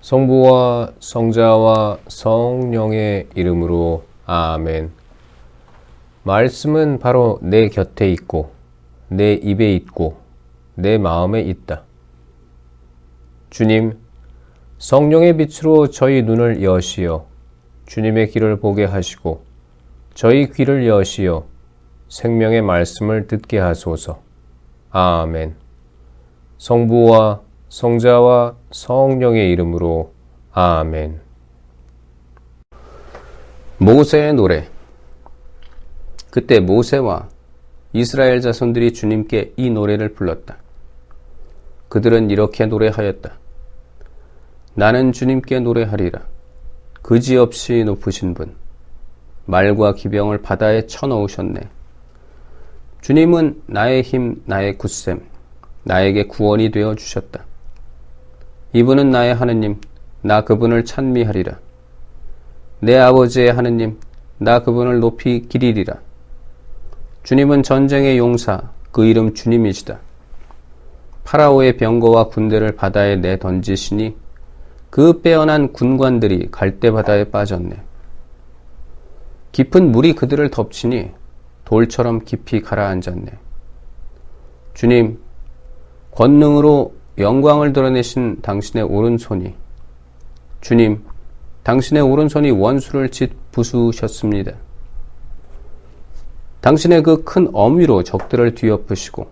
성부와 성자와 성령의 이름으로 아멘. 말씀은 바로 내 곁에 있고 내 입에 있고 내 마음에 있다. 주님, 성령의 빛으로 저희 눈을 여시어 주님의 길을 보게 하시고 저희 귀를 여시어 생명의 말씀을 듣게 하소서. 아멘. 성부와 성자와 성령의 이름으로 아멘. 모세의 노래. 그때 모세와 이스라엘 자손들이 주님께 이 노래를 불렀다. 그들은 이렇게 노래하였다. 나는 주님께 노래하리라. 그지없이 높으신 분, 말과 기병을 바다에 쳐넣으셨네. 주님은 나의 힘, 나의 굳셈, 나에게 구원이 되어 주셨다. 이분은 나의 하느님, 나 그분을 찬미하리라. 내 아버지의 하느님, 나 그분을 높이 기리리라. 주님은 전쟁의 용사, 그 이름 주님이시다. 파라오의 병거와 군대를 바다에 내던지시니 그 빼어난 군관들이 갈대바다에 빠졌네. 깊은 물이 그들을 덮치니 돌처럼 깊이 가라앉았네. 주님, 권능으로 영광을 드러내신 당신의 오른손이, 주님, 당신의 오른손이 원수를 짓 부수셨습니다. 당신의 그 큰 어미로 적들을 뒤엎으시고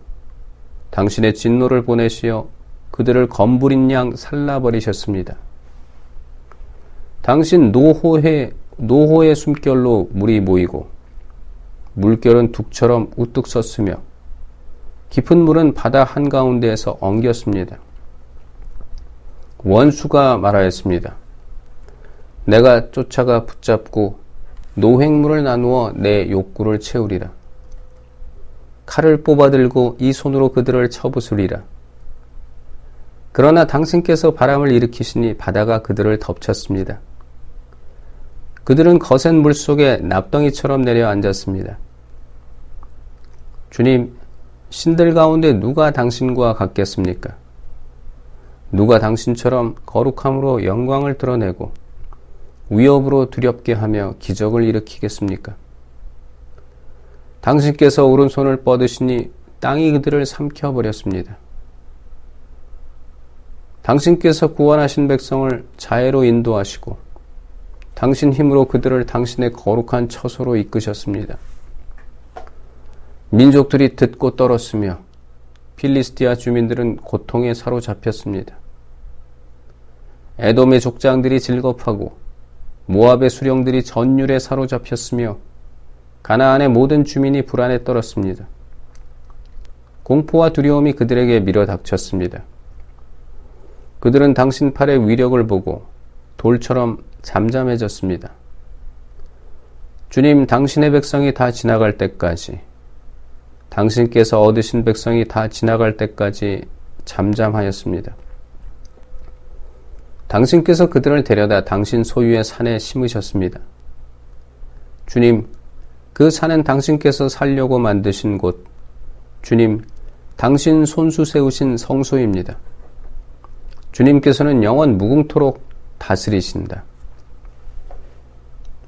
당신의 진노를 보내시어 그들을 검부린 양 살라버리셨습니다. 당신 노호의 숨결로 물이 모이고 물결은 둑처럼 우뚝 섰으며 깊은 물은 바다 한가운데에서 엉겼습니다. 원수가 말하였습니다. 내가 쫓아가 붙잡고 노획물을 나누어 내 욕구를 채우리라. 칼을 뽑아들고 이 손으로 그들을 쳐부수리라. 그러나 당신께서 바람을 일으키시니 바다가 그들을 덮쳤습니다. 그들은 거센 물속에 납덩이처럼 내려앉았습니다. 주님, 신들 가운데 누가 당신과 같겠습니까? 누가 당신처럼 거룩함으로 영광을 드러내고 위협으로 두렵게 하며 기적을 일으키겠습니까? 당신께서 오른손을 뻗으시니 땅이 그들을 삼켜버렸습니다. 당신께서 구원하신 백성을 자애로 인도하시고 당신 힘으로 그들을 당신의 거룩한 처소로 이끄셨습니다. 민족들이 듣고 떨었으며 필리스티아 주민들은 고통에 사로잡혔습니다. 에돔의 족장들이 질겁하고 모압의 수령들이 전율에 사로잡혔으며 가나안의 모든 주민이 불안에 떨었습니다. 공포와 두려움이 그들에게 밀어닥쳤습니다. 그들은 당신 팔의 위력을 보고 돌처럼 잠잠해졌습니다. 주님, 당신의 백성이 다 지나갈 때까지, 당신께서 얻으신 백성이 다 지나갈 때까지 잠잠하였습니다. 당신께서 그들을 데려다 당신 소유의 산에 심으셨습니다. 주님, 그 산은 당신께서 살려고 만드신 곳, 주님, 당신 손수 세우신 성소입니다. 주님께서는 영원 무궁토록 다스리신다.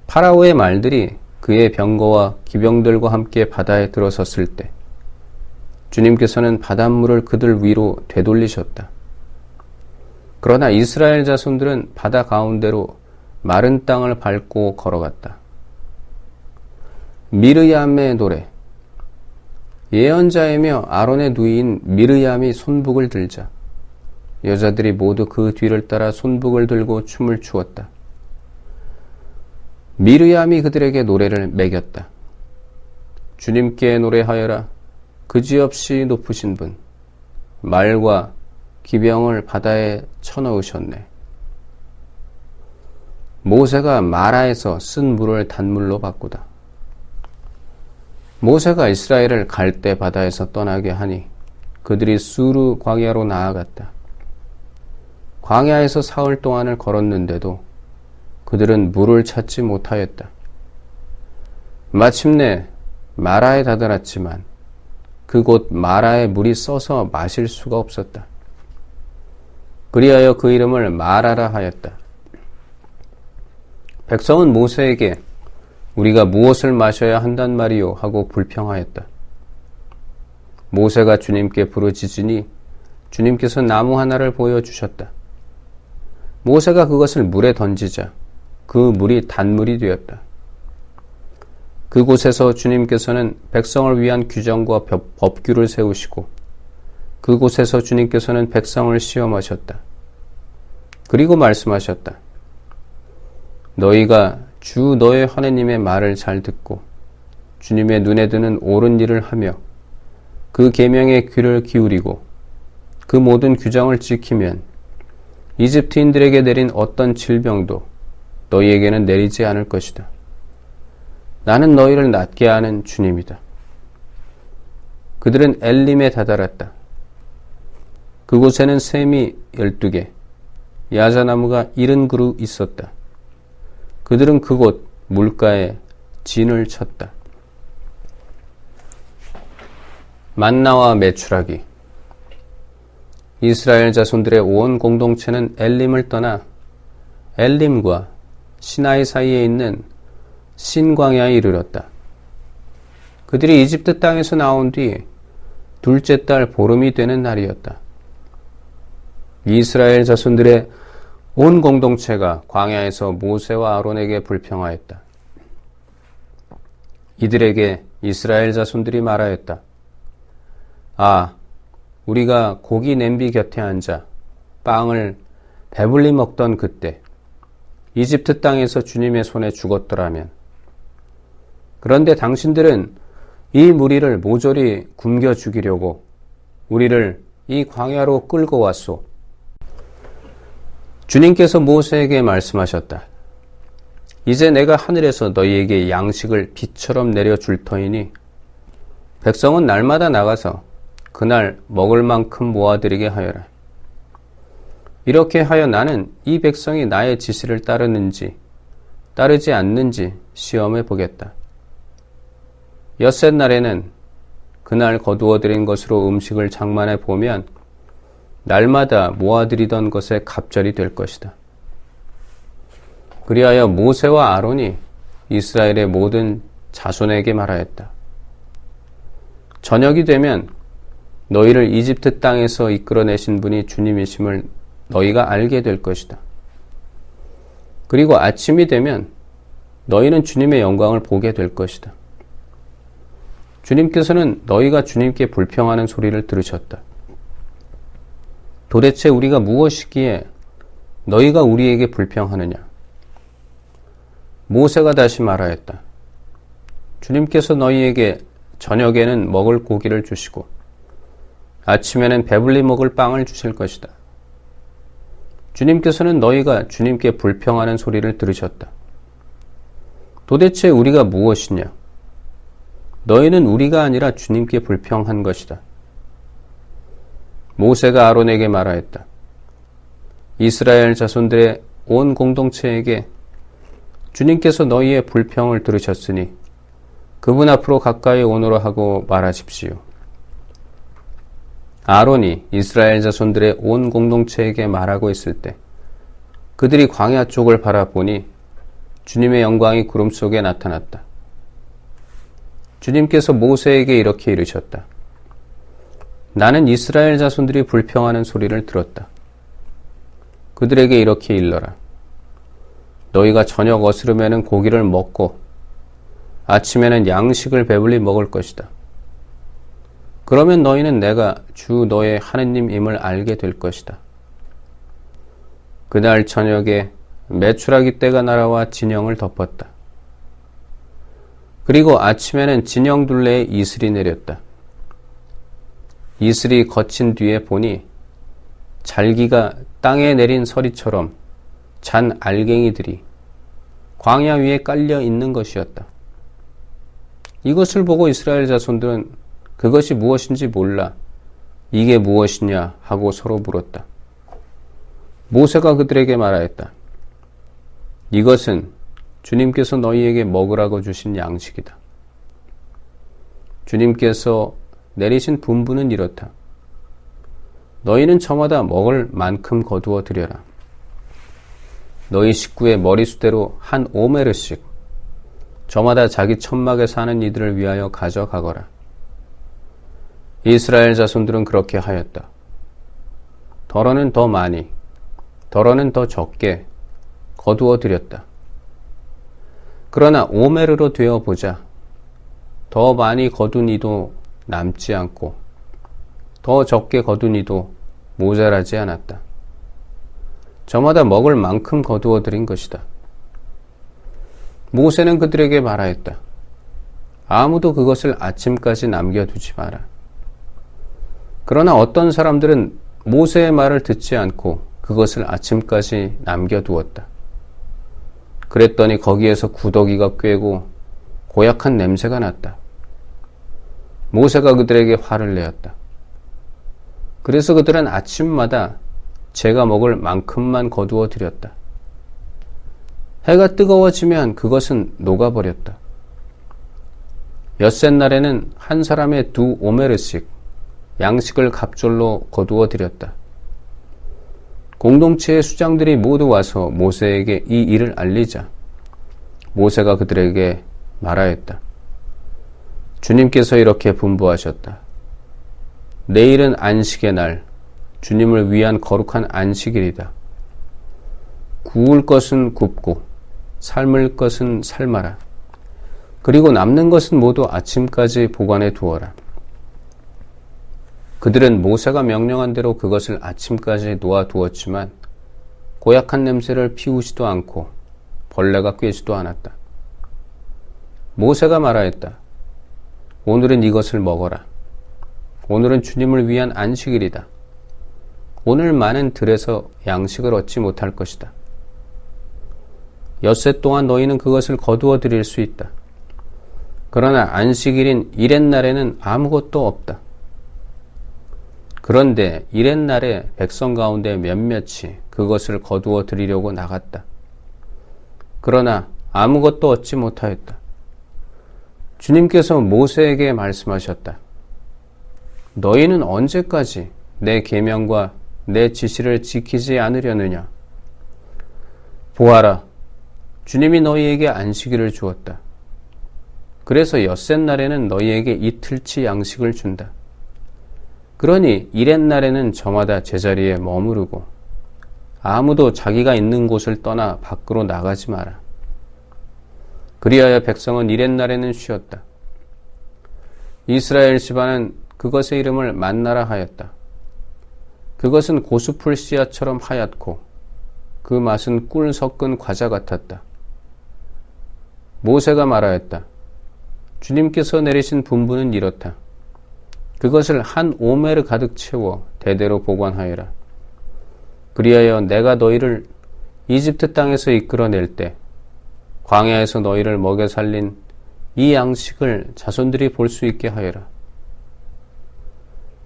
파라오의 말들이 그의 병거와 기병들과 함께 바다에 들어섰을 때 주님께서는 바닷물을 그들 위로 되돌리셨다. 그러나 이스라엘 자손들은 바다 가운데로 마른 땅을 밟고 걸어갔다. 미르얌의 노래. 예언자이며 아론의 누이인 미르얌이 손북을 들자 여자들이 모두 그 뒤를 따라 손북을 들고 춤을 추었다. 미르얌이 그들에게 노래를 매겼다. 주님께 노래하여라. 그지없이 높으신 분, 말과 기병을 바다에 쳐넣으셨네. 모세가 마라에서 쓴 물을 단물로 바꾸다. 모세가 이스라엘을 갈대 바다에서 떠나게 하니 그들이 수르 광야로 나아갔다. 광야에서 사흘 동안을 걸었는데도 그들은 물을 찾지 못하였다. 마침내 마라에 다다랐지만 그곳 마라의 물이 써서 마실 수가 없었다. 그리하여 그 이름을 마라라 하였다. 백성은 모세에게 우리가 무엇을 마셔야 한단 말이요 하고 불평하였다. 모세가 주님께 부르짖으니 주님께서 나무 하나를 보여주셨다. 모세가 그것을 물에 던지자 그 물이 단물이 되었다. 그곳에서 주님께서는 백성을 위한 규정과 법규를 세우시고 그곳에서 주님께서는 백성을 시험하셨다. 그리고 말씀하셨다. 너희가 주 너의 하나님의 말을 잘 듣고 주님의 눈에 드는 옳은 일을 하며 그 계명에 귀를 기울이고 그 모든 규정을 지키면 이집트인들에게 내린 어떤 질병도 너희에게는 내리지 않을 것이다. 나는 너희를 낫게 하는 주님이다. 그들은 엘림에 다다랐다. 그곳에는 샘이 12개, 야자나무가 70그루 있었다. 그들은 그곳 물가에 진을 쳤다. 만나와 메추라기. 이스라엘 자손들의 온 공동체는 엘림을 떠나 엘림과 시나이 사이에 있는 신광야에 이르렀다. 그들이 이집트 땅에서 나온 뒤 둘째 달 보름이 되는 날이었다. 이스라엘 자손들의 온 공동체가 광야에서 모세와 아론에게 불평하였다. 이들에게 이스라엘 자손들이 말하였다. 아, 우리가 고기 냄비 곁에 앉아 빵을 배불리 먹던 그때 이집트 땅에서 주님의 손에 죽었더라면. 그런데 당신들은 이 무리를 모조리 굶겨 죽이려고 우리를 이 광야로 끌고 왔소. 주님께서 모세에게 말씀하셨다. 이제 내가 하늘에서 너희에게 양식을 비처럼 내려줄 터이니 백성은 날마다 나가서 그날 먹을 만큼 모아들이게 하여라. 이렇게 하여 나는 이 백성이 나의 지시를 따르는지 따르지 않는지 시험해 보겠다. 엿새 날에는 그날 거두어들인 것으로 음식을 장만해 보면 날마다 모아들이던 것에 갑절이 될 것이다. 그리하여 모세와 아론이 이스라엘의 모든 자손에게 말하였다. 저녁이 되면 너희를 이집트 땅에서 이끌어내신 분이 주님이심을 너희가 알게 될 것이다. 그리고 아침이 되면 너희는 주님의 영광을 보게 될 것이다. 주님께서는 너희가 주님께 불평하는 소리를 들으셨다. 도대체 우리가 무엇이기에 너희가 우리에게 불평하느냐? 모세가 다시 말하였다. 주님께서 너희에게 저녁에는 먹을 고기를 주시고 아침에는 배불리 먹을 빵을 주실 것이다. 주님께서는 너희가 주님께 불평하는 소리를 들으셨다. 도대체 우리가 무엇이냐? 너희는 우리가 아니라 주님께 불평한 것이다. 모세가 아론에게 말하였다. 이스라엘 자손들의 온 공동체에게 주님께서 너희의 불평을 들으셨으니 그분 앞으로 가까이 오너라 하고 말하십시오. 아론이 이스라엘 자손들의 온 공동체에게 말하고 있을 때 그들이 광야 쪽을 바라보니 주님의 영광이 구름 속에 나타났다. 주님께서 모세에게 이렇게 이르셨다. 나는 이스라엘 자손들이 불평하는 소리를 들었다. 그들에게 이렇게 일러라. 너희가 저녁 어스름에는 고기를 먹고 아침에는 양식을 배불리 먹을 것이다. 그러면 너희는 내가 주 너의 하느님임을 알게 될 것이다. 그날 저녁에 메추라기 떼가 날아와 진영을 덮었다. 그리고 아침에는 진영 둘레에 이슬이 내렸다. 이슬이 거친 뒤에 보니 잘기가 땅에 내린 서리처럼 잔 알갱이들이 광야 위에 깔려 있는 것이었다. 이것을 보고 이스라엘 자손들은 그것이 무엇인지 몰라 이게 무엇이냐 하고 서로 물었다. 모세가 그들에게 말하였다. 이것은 주님께서 너희에게 먹으라고 주신 양식이다. 주님께서 내리신 분부는 이렇다. 너희는 저마다 먹을 만큼 거두어 들여라. 너희 식구의 머리수대로 한 오메르씩 저마다 자기 천막에 사는 이들을 위하여 가져가거라. 이스라엘 자손들은 그렇게 하였다. 더러는 더 많이, 더러는 더 적게 거두어 들였다. 그러나 오메르로 되어 보자. 더 많이 거둔 이도 남지 않고 더 적게 거둔 이도 모자라지 않았다. 저마다 먹을 만큼 거두어 들인 것이다. 모세는 그들에게 말하였다. 아무도 그것을 아침까지 남겨두지 마라. 그러나 어떤 사람들은 모세의 말을 듣지 않고 그것을 아침까지 남겨두었다. 그랬더니 거기에서 구더기가 꿰고 고약한 냄새가 났다. 모세가 그들에게 화를 내었다. 그래서 그들은 아침마다 제가 먹을 만큼만 거두어 들였다. 해가 뜨거워지면 그것은 녹아버렸다. 엿새 날에는 한 사람의 2 오메르씩 양식을 갑절로 거두어 들였다. 공동체의 수장들이 모두 와서 모세에게 이 일을 알리자 모세가 그들에게 말하였다. 주님께서 이렇게 분부하셨다. 내일은 안식의 날, 주님을 위한 거룩한 안식일이다. 구울 것은 굽고 삶을 것은 삶아라. 그리고 남는 것은 모두 아침까지 보관해 두어라. 그들은 모세가 명령한 대로 그것을 아침까지 놓아 두었지만 고약한 냄새를 피우지도 않고 벌레가 꿰지도 않았다. 모세가 말하였다. 오늘은 이것을 먹어라. 오늘은 주님을 위한 안식일이다. 오늘 많은 들에서 양식을 얻지 못할 것이다. 엿새 동안 너희는 그것을 거두어 드릴 수 있다. 그러나 안식일인 이렛날에는 아무것도 없다. 그런데 이렛날에 백성 가운데 몇몇이 그것을 거두어 드리려고 나갔다. 그러나 아무것도 얻지 못하였다. 주님께서 모세에게 말씀하셨다. 너희는 언제까지 내 계명과 내 지시를 지키지 않으려느냐? 보아라, 주님이 너희에게 안식일을 주었다. 그래서 엿새 날에는 너희에게 이틀치 양식을 준다. 그러니 이렛날에는 저마다 제자리에 머무르고 아무도 자기가 있는 곳을 떠나 밖으로 나가지 마라. 그리하여 백성은 이렛날에는 쉬었다. 이스라엘 집안은 그것의 이름을 만나라 하였다. 그것은 고수풀 씨앗처럼 하얗고 그 맛은 꿀 섞은 과자 같았다. 모세가 말하였다. 주님께서 내리신 분부는 이렇다. 그것을 한 오메르 가득 채워 대대로 보관하여라. 그리하여 내가 너희를 이집트 땅에서 이끌어낼 때 광야에서 너희를 먹여 살린 이 양식을 자손들이 볼 수 있게 하여라.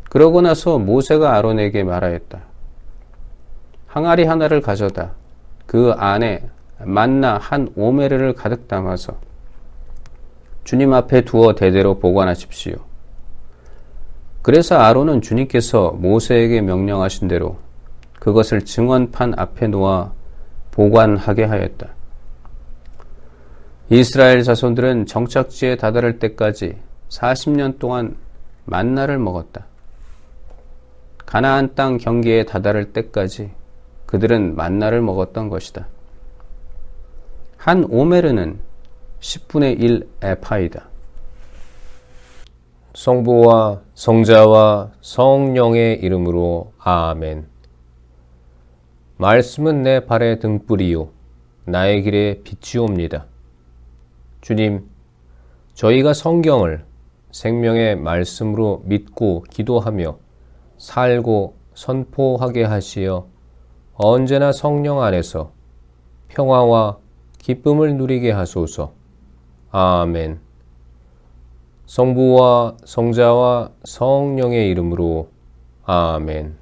그러고 나서 모세가 아론에게 말하였다. 항아리 하나를 가져다 그 안에 만나 한 오메르를 가득 담아서 주님 앞에 두어 대대로 보관하십시오. 그래서 아론은 주님께서 모세에게 명령하신 대로 그것을 증언판 앞에 놓아 보관하게 하였다. 이스라엘 자손들은 정착지에 다다를 때까지 40년 동안 만나를 먹었다. 가나안 땅 경계에 다다를 때까지 그들은 만나를 먹었던 것이다. 한 오메르는 10분의 1 에파이다. 성부와 성자와 성령의 이름으로 아멘. 말씀은 내 발의 등불이요 나의 길에 빛이옵니다. 주님, 저희가 성경을 생명의 말씀으로 믿고 기도하며 살고 선포하게 하시어 언제나 성령 안에서 평화와 기쁨을 누리게 하소서. 아멘. 성부와 성자와 성령의 이름으로 아멘.